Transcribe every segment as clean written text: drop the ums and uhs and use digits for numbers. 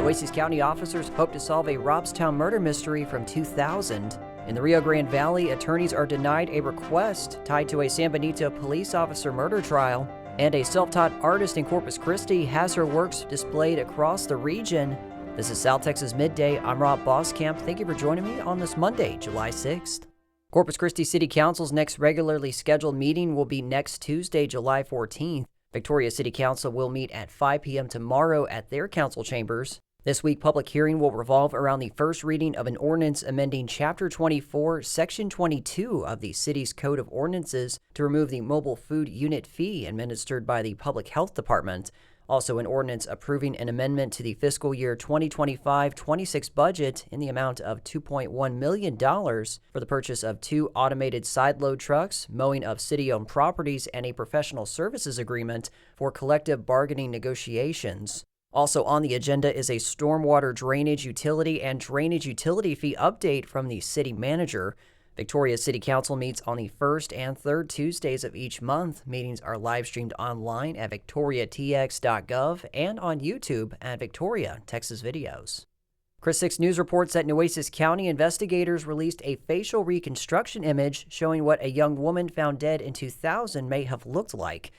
Nueces County officers hope to solve a Robstown murder mystery from 2000. In the Rio Grande Valley, attorneys are denied a request tied to a San Benito police officer murder trial. And a self-taught artist in Corpus Christi has her works displayed across the region. This is South Texas Midday. I'm Rob Boskamp. Thank you for joining me on this Monday, July 6th. Corpus Christi City Council's next regularly scheduled meeting will be next Tuesday, July 14th. Victoria City Council will meet at 5 p.m. tomorrow at their council chambers. This week, public hearing will revolve around the first reading of an ordinance amending Chapter 24, Section 22 of the city's Code of Ordinances to remove the mobile food unit fee administered by the Public Health Department. Also, an ordinance approving an amendment to the fiscal year 2025-26 budget in the amount of $2.1 million for the purchase of 2 automated side load trucks, mowing of city-owned properties, and a professional services agreement for collective bargaining negotiations. Also on the agenda is a stormwater drainage utility and drainage utility fee update from the city manager. Victoria City Council meets on the first and third Tuesdays of each month. Meetings are live streamed online at victoriatx.gov and on YouTube at Victoria Texas Videos. Chris 6 News reports that Nueces County investigators released a facial reconstruction image showing what a young woman found dead in 2000 may have looked like.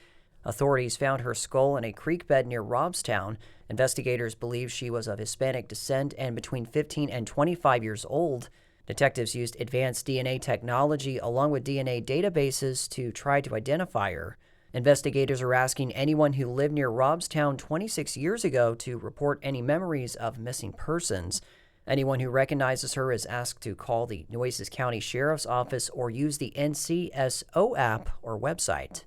Authorities found her skull in a creek bed near Robstown. Investigators believe she was of Hispanic descent and between 15 and 25 years old. Detectives used advanced DNA technology along with DNA databases to try to identify her. Investigators are asking anyone who lived near Robstown 26 years ago to report any memories of missing persons. Anyone who recognizes her is asked to call the Nueces County Sheriff's Office or use the NCSO app or website.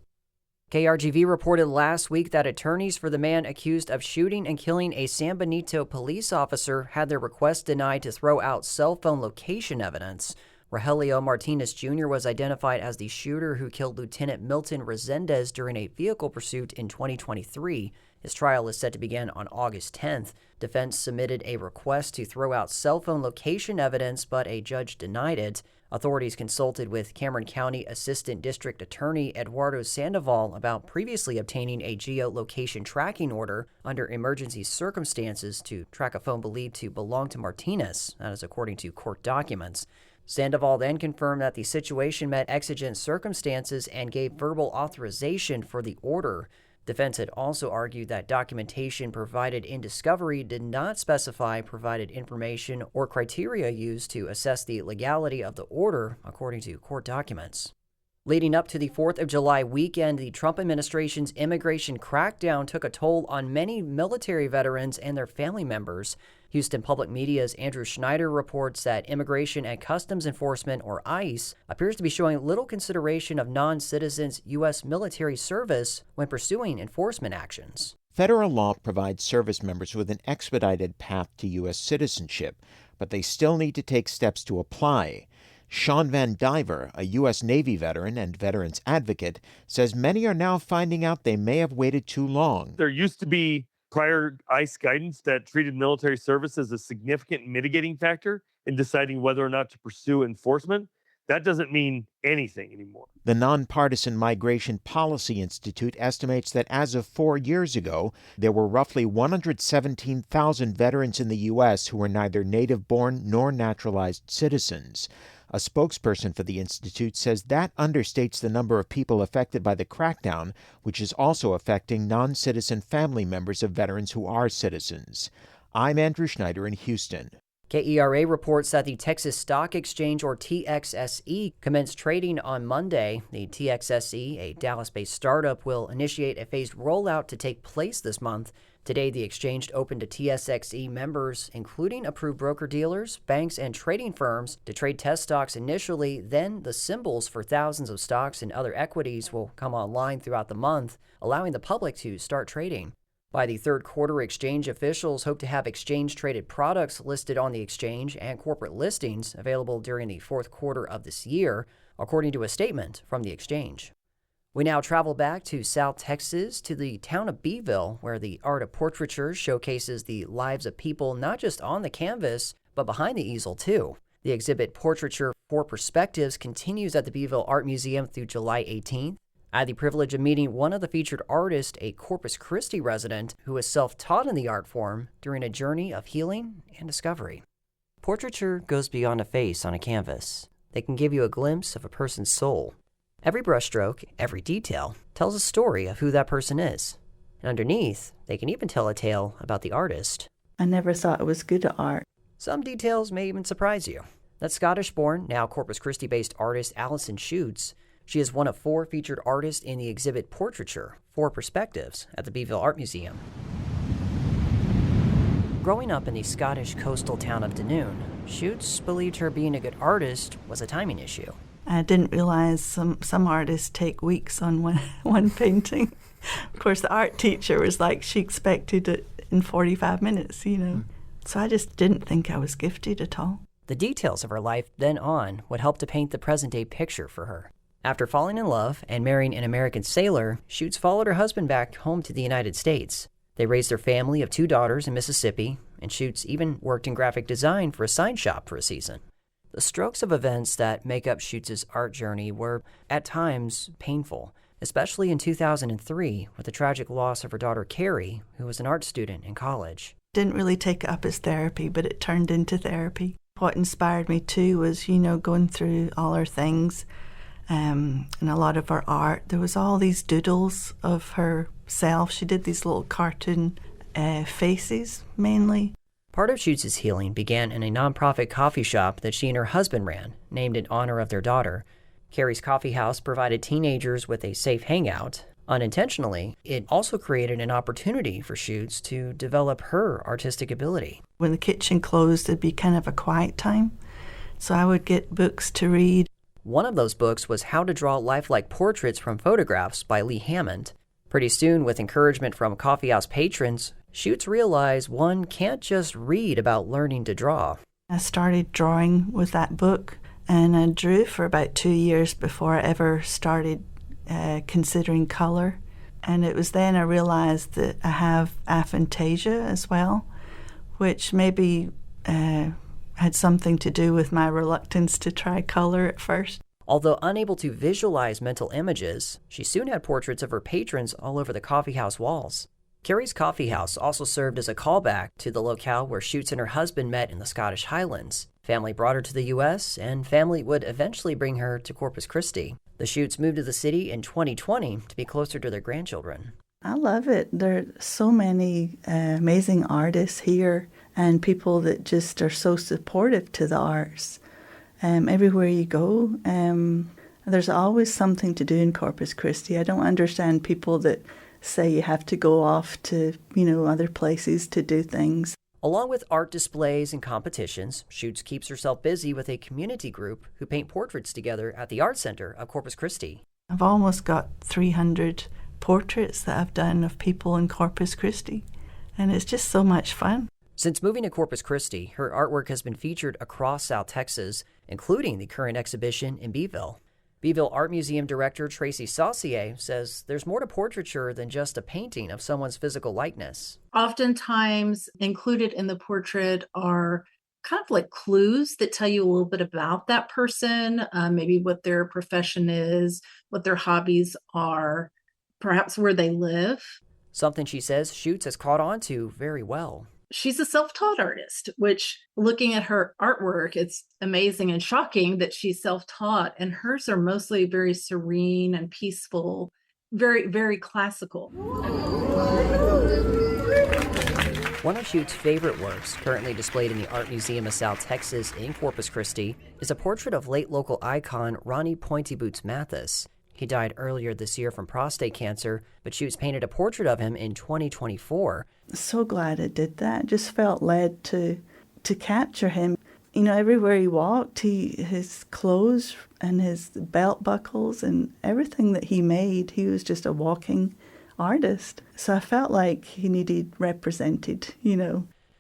KRGV reported last week that attorneys for the man accused of shooting and killing a San Benito police officer had their request denied to throw out cell phone location evidence. Rogelio Martinez Jr. was identified as the shooter who killed Lieutenant Milton Resendez during a vehicle pursuit in 2023. His trial is set to begin on August 10th. Defense submitted a request to throw out cell phone location evidence, but a judge denied it. Authorities consulted with Cameron County Assistant District Attorney Eduardo Sandoval about previously obtaining a geolocation tracking order under emergency circumstances to track a phone believed to belong to Martinez, that is according to court documents. Sandoval then confirmed that the situation met exigent circumstances and gave verbal authorization for the order. Defense had also argued that documentation provided in discovery did not specify provided information or criteria used to assess the legality of the order, according to court documents. Leading up to the 4th of July weekend, the Trump administration's immigration crackdown took a toll on many military veterans and their family members. Houston Public Media's Andrew Schneider reports that Immigration and Customs Enforcement, or ICE, appears to be showing little consideration of non-citizens' U.S. military service when pursuing enforcement actions. Federal law provides service members with an expedited path to U.S. citizenship, but they still need to take steps to apply. Sean Van Diver, a U.S. Navy veteran and veterans advocate, says many are now finding out they may have waited too long. There used to be prior ICE guidance that treated military service as a significant mitigating factor in deciding whether or not to pursue enforcement. That doesn't mean anything anymore. The Nonpartisan Migration Policy Institute estimates that as of 4 years ago, there were roughly 117,000 veterans in the U.S. who were neither native-born nor naturalized citizens. A spokesperson for the institute says that understates the number of people affected by the crackdown, which is also affecting non-citizen family members of veterans who are citizens. I'm Andrew Schneider in Houston. KERA reports that the Texas Stock Exchange, or TXSE, commenced trading on Monday. The TXSE, a Dallas-based startup, will initiate a phased rollout to take place this month. Today, the exchange opened to TSXE members, including approved broker-dealers, banks, and trading firms, to trade test stocks initially. Then the symbols for thousands of stocks and other equities will come online throughout the month, allowing the public to start trading. By the third quarter, exchange officials hope to have exchange-traded products listed on the exchange and corporate listings available during the fourth quarter of this year, according to a statement from the exchange. We now travel back to South Texas to the town of Beeville, where the art of portraiture showcases the lives of people not just on the canvas, but behind the easel too. The exhibit Portraiture for Perspectives continues at the Beeville Art Museum through July 18th. I had the privilege of meeting one of the featured artists, a Corpus Christi resident who was self-taught in the art form during a journey of healing and discovery. Portraiture goes beyond a face on a canvas. They can give you a glimpse of a person's soul. Every brushstroke, every detail, tells a story of who that person is. And underneath, they can even tell a tale about the artist. I never thought it was good at art. Some details may even surprise you. That Scottish-born, now Corpus Christi-based artist Alison Schutz. She is one of 4 featured artists in the exhibit Portraiture, 4 Perspectives, at the Beeville Art Museum. Growing up in the Scottish coastal town of Dunoon, Schutz believed her being a good artist was a timing issue. I didn't realize some artists take weeks on one painting. Of course, the art teacher was like, she expected it in 45 minutes, So I just didn't think I was gifted at all. The details of her life then on would help to paint the present-day picture for her. After falling in love and marrying an American sailor, Schutz followed her husband back home to the United States. They raised their family of 2 daughters in Mississippi, and Schutz even worked in graphic design for a sign shop for a season. The strokes of events that make up Schutz's art journey were, at times, painful, especially in 2003 with the tragic loss of her daughter Carrie, who was an art student in college. Didn't really take it up as therapy, but it turned into therapy. What inspired me too was, going through all her things, and a lot of her art. There was all these doodles of herself. She did these little cartoon faces, mainly. Part of Schutz's healing began in a nonprofit coffee shop that she and her husband ran, named in honor of their daughter. Carrie's Coffee House provided teenagers with a safe hangout. Unintentionally, it also created an opportunity for Schutz to develop her artistic ability. When the kitchen closed, it'd be kind of a quiet time, so I would get books to read. One of those books was How to Draw Lifelike Portraits from Photographs by Lee Hammond. Pretty soon, with encouragement from coffeehouse patrons, Schutz realized one can't just read about learning to draw. I started drawing with that book, and I drew for about 2 years before I ever started considering color. And it was then I realized that I have aphantasia as well, which maybe had something to do with my reluctance to try color at first. Although unable to visualize mental images, she soon had portraits of her patrons all over the coffeehouse walls. Carrie's Coffee House also served as a callback to the locale where Schutz and her husband met in the Scottish Highlands. Family brought her to the U.S., and family would eventually bring her to Corpus Christi. The Schutz moved to the city in 2020 to be closer to their grandchildren. I love it. There are so many amazing artists here and people that just are so supportive to the arts. Everywhere you go, there's always something to do in Corpus Christi. I don't understand people that say you have to go off to, other places to do things. Along with art displays and competitions, Schutz keeps herself busy with a community group who paint portraits together at the Art Center of Corpus Christi. I've almost got 300 portraits that I've done of people in Corpus Christi, and it's just so much fun. Since moving to Corpus Christi, her artwork has been featured across South Texas, including the current exhibition in Beeville. Beeville Art Museum Director Tracy Saucier says there's more to portraiture than just a painting of someone's physical likeness. Oftentimes included in the portrait are kind of like clues that tell you a little bit about that person, maybe what their profession is, what their hobbies are, perhaps where they live. Something she says Schutz has caught on to very well. She's a self-taught artist, which looking at her artwork, it's amazing and shocking that she's self-taught, and hers are mostly very serene and peaceful, very, very classical. One of Schutz's favorite works, currently displayed in the Art Museum of South Texas in Corpus Christi, is a portrait of late local icon Ronnie Pointy Boots Mathis. He died earlier this year from prostate cancer, but Schutz painted a portrait of him in 2024. So glad I did that. Just felt led to capture him. Everywhere he walked, his clothes and his belt buckles and everything that he made, he was just a walking artist. So I felt like he needed represented,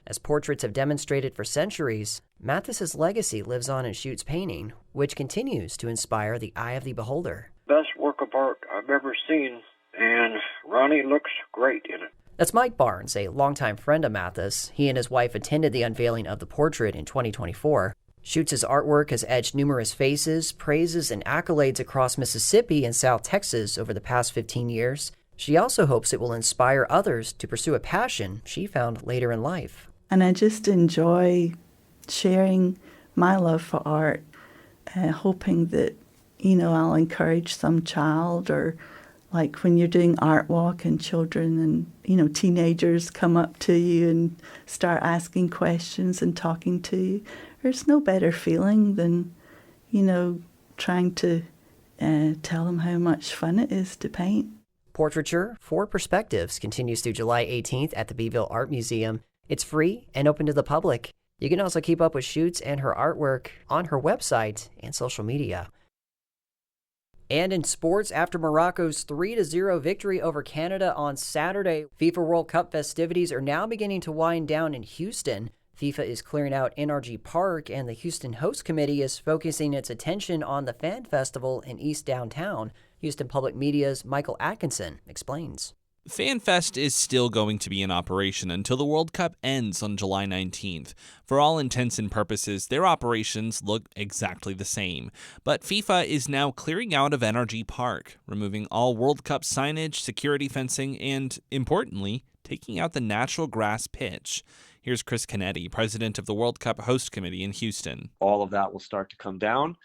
As portraits have demonstrated for centuries, Mathis's legacy lives on in Schutz painting, which continues to inspire the eye of the beholder. Best work of art I've ever seen, and Ronnie looks great in it. That's Mike Barnes, a longtime friend of Mathis. He and his wife attended the unveiling of the portrait in 2024. Schutz' artwork has edged numerous faces, praises, and accolades across Mississippi and South Texas over the past 15 years. She also hopes it will inspire others to pursue a passion she found later in life. And I just enjoy sharing my love for art, hoping that, I'll encourage some child, or like when you're doing art walk and children and, teenagers come up to you and start asking questions and talking to you. There's no better feeling than, trying to tell them how much fun it is to paint. Portraiture, Four Perspectives continues through July 18th at the Beeville Art Museum. It's free and open to the public. You can also keep up with Schutz and her artwork on her website and social media. And in sports, after Morocco's 3-0 victory over Canada on Saturday, FIFA World Cup festivities are now beginning to wind down in Houston. FIFA is clearing out NRG Park, and the Houston Host Committee is focusing its attention on the Fan Festival in East Downtown. Houston Public Media's Michael Atkinson explains. FanFest is still going to be in operation until the World Cup ends on July 19th. For all intents and purposes, their operations look exactly the same. But FIFA is now clearing out of NRG Park, removing all World Cup signage, security fencing, and, importantly, taking out the natural grass pitch. Here's Chris Canetti, president of the World Cup Host Committee in Houston. All of that will start to come down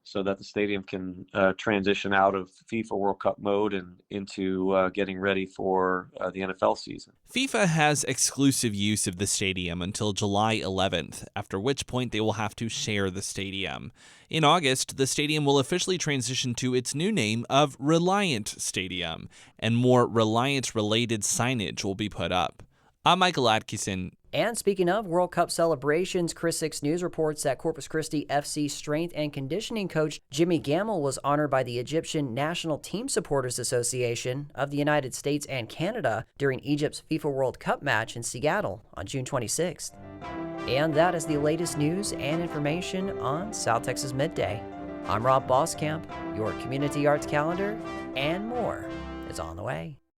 so that the stadium can transition out of FIFA World Cup mode and into getting ready for the NFL season. FIFA has exclusive use of the stadium until July 11th, after which point they will have to share the stadium. In August, the stadium will officially transition to its new name of Reliant Stadium, and more Reliant-related signage will be put up. I'm Michael Atkinson. And speaking of World Cup celebrations, Chris 6 News reports that Corpus Christi FC strength and conditioning coach Jimmy Gamble was honored by the Egyptian National Team Supporters Association of the United States and Canada during Egypt's FIFA World Cup match in Seattle on June 26th. And that is the latest news and information on South Texas Midday. I'm Rob Boskamp. Your community arts calendar and more is on the way.